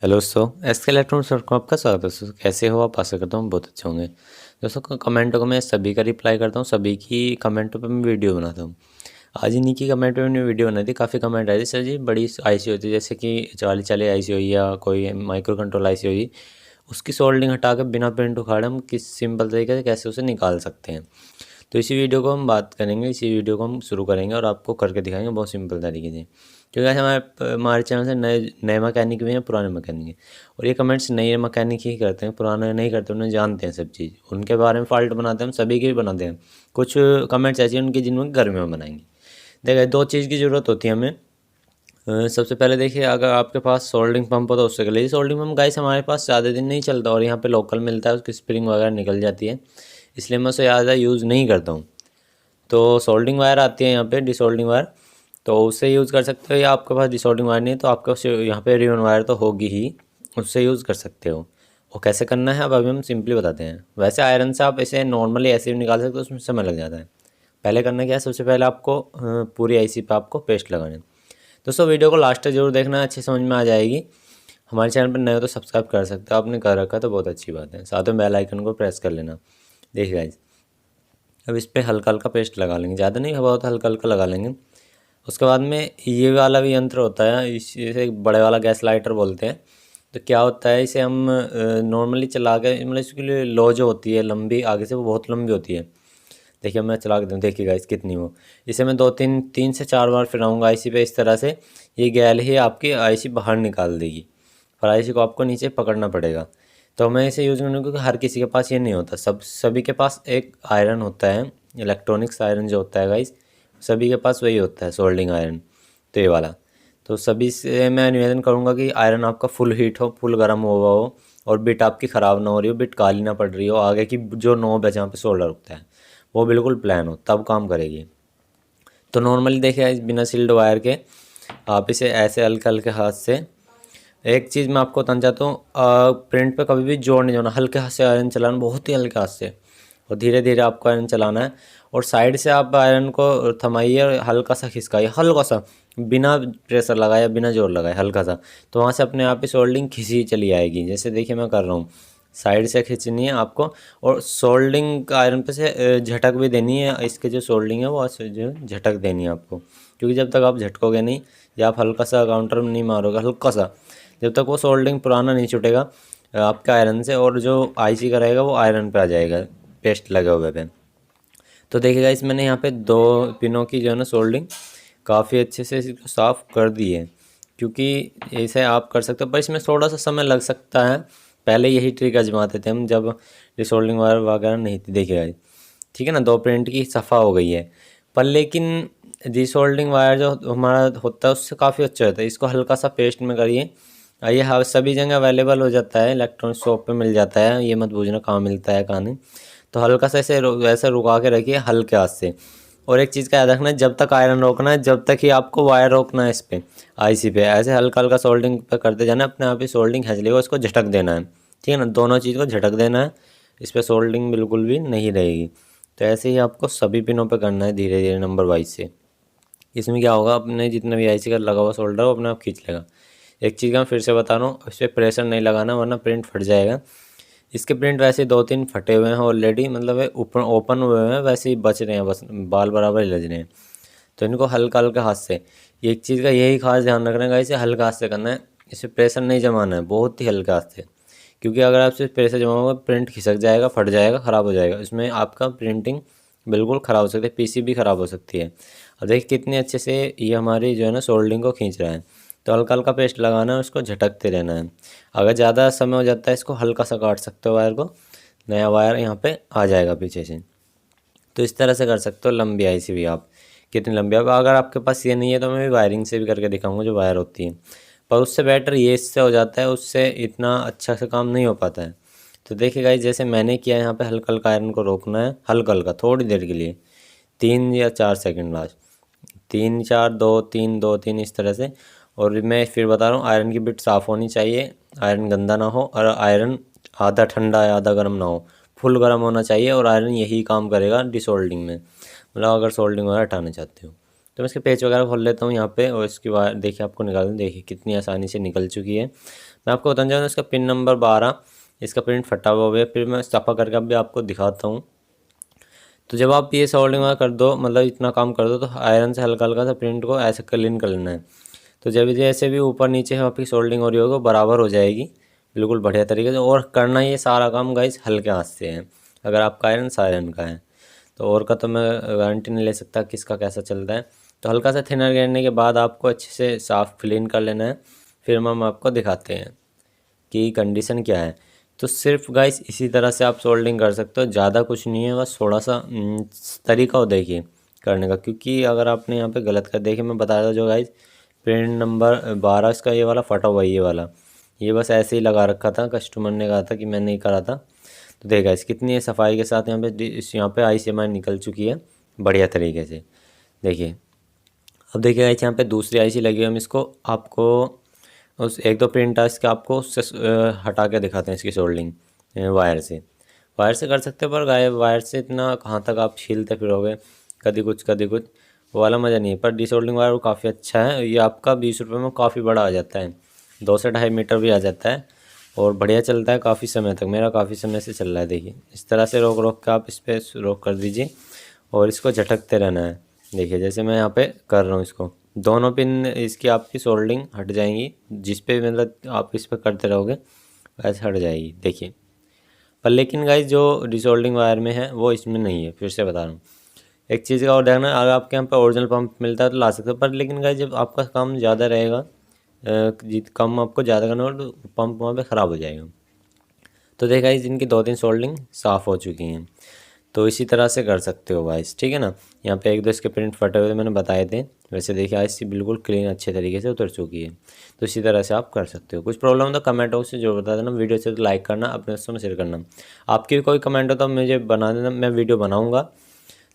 Hello दोस्तों, SK electronics dot com आपका स्वागत है दोस्तों। कैसे हो आप? आशा करता हूँ बहुत अच्छे होंगे। दोस्तों कमेंटों को मैं सभी का रिप्लाई करता हूँ, सभी की कमेंटों पे मैं वीडियो बनाता हूँ। आज इन्हीं की कमेंट पे मैंने वीडियो बनाई थी। काफ़ी कमेंट आए थे, सर जी बड़ी आईसी होती है जैसे कि 4040 आईसी हुई या कोई माइक्रो कंट्रोल आईसी हुई, उसकी सोल्डिंग हटा के बिना प्रिंट उखाड़े हम किस सिंपल तरीके से कैसे उसे निकाल सकते हैं। तो इसी वीडियो को हम बात करेंगे, इसी वीडियो को हम शुरू करेंगे और आपको करके दिखाएंगे बहुत सिंपल तरीके से। क्योंकि आज हमारे चैनल से नए नए मैकेनिक भी हैं, पुराने मैकेनिक हैं, और ये कमेंट्स नए मैकेनिक ही करते हैं, पुराने नहीं करते, उन्हें जानते हैं सब चीज़, उनके बारे में फ़ॉल्ट बनाते हैं, हम सभी के भी बनाते हैं। कुछ कमेंट्स ऐसे हैं उनकी जिनमें घर में हम बनाएंगे। देखिए, दो चीज़ की ज़रूरत होती है हमें। सबसे पहले देखिए, अगर आपके पास सोल्डिंग पंप हो तो उससे कर लीजिए। सोल्डिंग पंप गाइस हमारे पास ज़्यादा दिन नहीं चलता और यहाँ पे लोकल मिलता है, उसकी स्प्रिंग वगैरह निकल जाती है, इसलिए मैं उसे ज़्यादा यूज़ नहीं करता हूँ। तो सोल्डिंग वायर आती है यहाँ पे, डिसोल्डिंग वायर, तो उससे यूज़ कर सकते हो। या आपके पास डिसोल्डिंग वायर नहीं है तो आपके पास यहाँ पे रिबन वायर तो होगी ही, उससे यूज़ कर सकते हो। वो कैसे करना है अब अभी हम सिंपली बताते हैं। वैसे आयरन से आप इसे नॉर्मली ऐसे भी निकाल सकते हो, उसमें समय लग जाता है। पहले करना क्या है, सबसे पहले आपको पूरी आईसी पे आपको पेस्ट लगाना है। दोस्तों वीडियो को लास्ट तक जरूर देखना, अच्छी समझ में आ जाएगी। हमारे चैनल पर नए हो तो सब्सक्राइब कर सकते हो, आपने कर रखा तो बहुत अच्छी बात है। साथ में बेल आइकन को प्रेस कर लेना। देखिए गाइस, अब इस पर हल्का हल्का पेस्ट लगा लेंगे, ज़्यादा नहीं, बहुत हल्का हल्का लगा लेंगे। उसके बाद में ये वाला भी यंत्र होता है, इसे बड़े वाला गैस लाइटर बोलते हैं। तो क्या होता है, इसे हम नॉर्मली चला के, मतलब इसके लिए लो जो होती है लंबी आगे से, वो बहुत लंबी होती है। देखिए मैं चला के दूँ, देखिएगा इस कितनी वो, इसे मैं दो तीन तीन से चार बार फिराऊंगा आईसी पे, इस तरह से ये गैल ही आपकी आईसी बाहर निकाल देगी। और आईसी को आपको नीचे पकड़ना पड़ेगा। तो मैं इसे यूज़ करने क्योंकि हर किसी के पास ये नहीं होता, सभी के पास एक आयरन होता है, इलेक्ट्रॉनिक्स आयरन जो होता है गाइस, सभी के पास वही होता है, सोल्डिंग आयरन, तो ये वाला। तो सभी से मैं निवेदन करूँगा कि आयरन आपका फुल हीट हो, फुल गर्म हुआ हो, और बिट आपकी ख़राब ना हो रही हो, बिट काली ना पड़ रही हो, आगे की जो नोब है जहाँ पे सोल्डर रुकता है वो बिल्कुल प्लान हो, तब काम करेगी। तो नॉर्मली देखिए, बिना सील्ड वायर के आप इसे ऐसे हल्के हल्के हाथ से, एक चीज़ मैं आपको बताना चाहता हूँ, प्रिंट पे कभी भी जोर नहीं देना, हल्के हाथ से आयरन चलाना, बहुत ही हल्के हाथ से, और धीरे धीरे आपको आयरन चलाना है। और साइड से आप आयरन को थमाइए और हल्का सा खिसकाइए, हल्का सा, बिना प्रेशर लगाए, बिना जोर लगाए, हल्का सा, तो वहाँ से अपने आप ही सोल्डिंग खिंची चली आएगी। जैसे देखिए मैं कर रहा हूँ, साइड से खींचनी है आपको, और सोल्डिंग आयरन पे से झटक भी देनी है, इसके जो सोल्डिंग है वो जो झटक देनी है आपको, क्योंकि जब तक आप झटकोगे नहीं, या आप हल्का सा काउंटर में नहीं मारोगे, हल्का सा, जब तक वो सोल्डिंग पुराना नहीं छूटेगा आपके आयरन से, और जो आईसी का रहेगा वो आयरन पे आ जाएगा पेस्ट लगे हुए पे। तो देखिएगा, इस मैंने यहाँ पे दो पिनों की जो है ना सोल्डिंग काफ़ी अच्छे से इसको साफ़ कर दी है, क्योंकि ऐसे आप कर सकते हो, पर इसमें थोड़ा सा समय लग सकता है। पहले यही ट्रिक आजमाते थे हम, जब डिसोल्डिंग वायर वगैरह नहीं थी। देखिएगा, ठीक है ना, दो प्रिंट की सफ़ा हो गई है, पर लेकिन डिसोल्डिंग वायर जो हमारा होता है उससे काफ़ी अच्छा होता है। इसको हल्का सा पेस्ट में करिए, ये हर सभी जगह अवेलेबल हो जाता है, इलेक्ट्रॉनिक शॉप पे मिल जाता है, ये मत पूछना कहाँ मिलता है कहाँ नहीं। तो हल्का सा ऐसे वैसे रुका के रखिए हल्के हाथ से। और एक चीज़ का याद रखना है, जब तक आयरन रोकना है, जब तक ही आपको वायर रोकना है, इस पे आईसी पे ऐसे हल्का हल्का सोल्डिंग पे करते जाना, अपने आप ही सोल्डिंग खींच लेगा, उसको झटक देना है, ठीक है ना, दोनों चीज़ को झटक देना है, इस पर सोल्डिंग बिल्कुल भी नहीं रहेगी। तो ऐसे ही आपको सभी पिनों पे करना है, धीरे धीरे नंबर वाइज से। इसमें क्या होगा, अपने जितने भी आईसी का लगा हुआ सोल्डर वो अपने आप खींच लेगा। एक चीज़ का मैं फिर से बता रहा हूँ, इस पर प्रेशर नहीं लगाना वरना प्रिंट फट जाएगा। इसके प्रिंट वैसे दो तीन फटे हुए हैं ऑलरेडी, मतलब ऊपर ओपन हुए हैं, वैसे ही बच रहे हैं, बस बाल बराबर ही लग रहे हैं। तो इनको हल्का हल्का हाथ से, ये एक चीज़ का यही खास ध्यान रखना है, इसे हल्का हाथ से करना है, इसे प्रेशर नहीं जमाना है, बहुत ही हल्का हाथ से। क्योंकि अगर आप सिर्फ प्रेशर जमाओगे प्रिंट खिसक जाएगा, फट जाएगा, ख़राब हो जाएगा, इसमें आपका प्रिंटिंग बिल्कुल ख़राब हो सकती है, पीसी भी ख़राब हो सकती है। और देखिए कितनी अच्छे से ये हमारी जो है ना सोल्डिंग को खींच रहा है। तो हल्का हल्का पेस्ट लगाना है, उसको झटकते रहना है। अगर ज़्यादा समय हो जाता है, इसको हल्का सा काट सकते हो वायर को, नया वायर यहाँ पे आ जाएगा पीछे से। तो इस तरह से कर सकते हो लंबी आईसी भी आप, कितनी लंबी। अब अगर आपके पास ये नहीं है तो मैं भी वायरिंग से भी करके दिखाऊंगा, जो वायर होती है, पर उससे बेटर ये इससे हो जाता है, उससे इतना अच्छा से काम नहीं हो पाता है। तो देखिए गाइस, जैसे मैंने किया, यहाँ पे हल्का हल्का आयरन को रोकना है, हल्का हल्का थोड़ी देर के लिए, 3 या 4 सेकंड लास्ट, 3 4 2 3 2 3 इस तरह से। और मैं फिर बता रहा हूँ, आयरन की बिट साफ़ होनी चाहिए, आयरन गंदा ना हो, और आयरन आधा ठंडा या आधा गर्म ना हो, फुल गर्म होना चाहिए। और आयरन यही काम करेगा डिसोल्डिंग में, मतलब अगर सोल्डिंग वगैरह हटाना चाहते हो। तो मैं इसके पेच वगैरह खोल लेता हूँ यहाँ पे, और इसकी वायर देखिए आपको निकाल दूँ, देखिए कितनी आसानी से निकल चुकी है। मैं आपको बताना चाहूँगा इसका पिन नंबर 12, इसका प्रिंट फटा हुआ है। फिर मैं सफ़ा करके अभी आपको दिखाता हूँ। तो जब आप ये सोल्डिंग वगैरह कर दो, मतलब इतना काम कर दो, तो आयरन से हल्का हल्का सा प्रिंट को ऐसे क्लीन कर लेना है। तो जब जैसे भी ऊपर नीचे आपकी सोल्डिंग हो रही होगी वो बराबर हो जाएगी बिल्कुल बढ़िया तरीके से। और करना ये सारा काम गाइस हल्के हाथ से है, अगर आपका आयरन सायरन का है तो। और का तो मैं गारंटी नहीं ले सकता किसका कैसा चलता है। तो हल्का सा थिनर करने के बाद आपको अच्छे से साफ़ क्लीन कर लेना है। फिर हम आपको दिखाते हैं कि कंडीशन क्या है। तो सिर्फ गाइस इसी तरह से आप सोल्डिंग कर सकते हो, ज़्यादा कुछ नहीं है। बस थोड़ा सा तरीका हो देखिए करने का, क्योंकि अगर आपने यहाँ पे गलत कर, देखिए मैं बता रहा जो गाइस पिन नंबर 12 इसका ये वाला फटा हुआ है, ये वाला, ये बस ऐसे ही लगा रखा था, कस्टमर ने कहा था कि मैं नहीं करा था। तो देखा इस कितनी सफाई के साथ यहाँ पे आई सी एम आई निकल चुकी है बढ़िया तरीके से। देखिए अब देखिए गाइस यहाँ पे दूसरी आईसी लगी है। हम इसको आपको उस एक दो प्रिंट इसके आपको उससे हटा के दिखाते हैं इसकी सोल्डिंग वायर से कर सकते हो। पर गाय वायर से इतना कहाँ तक आप छीलते फिरोगे, कभी कुछ वो वाला मज़ा नहीं है। पर डिसोल्डिंग वायर वो काफ़ी अच्छा है, ये आपका 20 रुपये में काफ़ी बड़ा आ जाता है, 2 से 2.5 मीटर भी आ जाता है और बढ़िया चलता है काफ़ी समय तक। मेरा काफ़ी समय से चल रहा है। देखिए इस तरह से रोक रोक के आप इस पर रोक कर दीजिए और इसको झटकते रहना है। देखिए जैसे मैं यहाँ पे कर रहा हूँ, इसको दोनों पिन इसकी आपकी सोल्डिंग हट जाएंगी, जिस पे मतलब आप इस पर करते रहोगे वैसे हट जाएगी। देखिए पर लेकिन गाइस जो डिसोल्डिंग वायर में है वो इसमें नहीं है। फिर से बता रहा हूँ, एक चीज़ का और देखना, अगर आपके यहाँ पे ओरिजिनल पंप मिलता है तो ला सकते हो। पर लेकिन गाइस जब आपका काम ज़्यादा रहेगा, कम आपको ज़्यादा करना होगा, तो पंप वहाँ पे ख़राब हो जाएगा। तो देखा गाइस इनकी 2-3 सोल्डिंग साफ़ हो चुकी हैं। तो इसी तरह से कर सकते हो गाइस, ठीक है ना। यहाँ पे एक दो इसके प्रिंट फटे हुए थे मैंने बताए थे, वैसे देखिए आईसी बिल्कुल क्लीन अच्छे तरीके से उतर चुकी है। तो इसी तरह से आप कर सकते हो। कुछ प्रॉब्लम हो तो कमेंट बॉक्स से जरूर बता देना। वीडियो से तो लाइक करना, अपने दोस्तों में शेयर करना। आपकी भी कोई कमेंट हो तो मुझे बना देना, मैं वीडियो बनाऊँगा।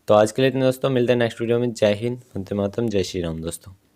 तो आज के लिए इतने दोस्तों, मिलते हैं नेक्स्ट वीडियो में। जय हिंद, वंदे मातरम, जय श्री राम दोस्तों।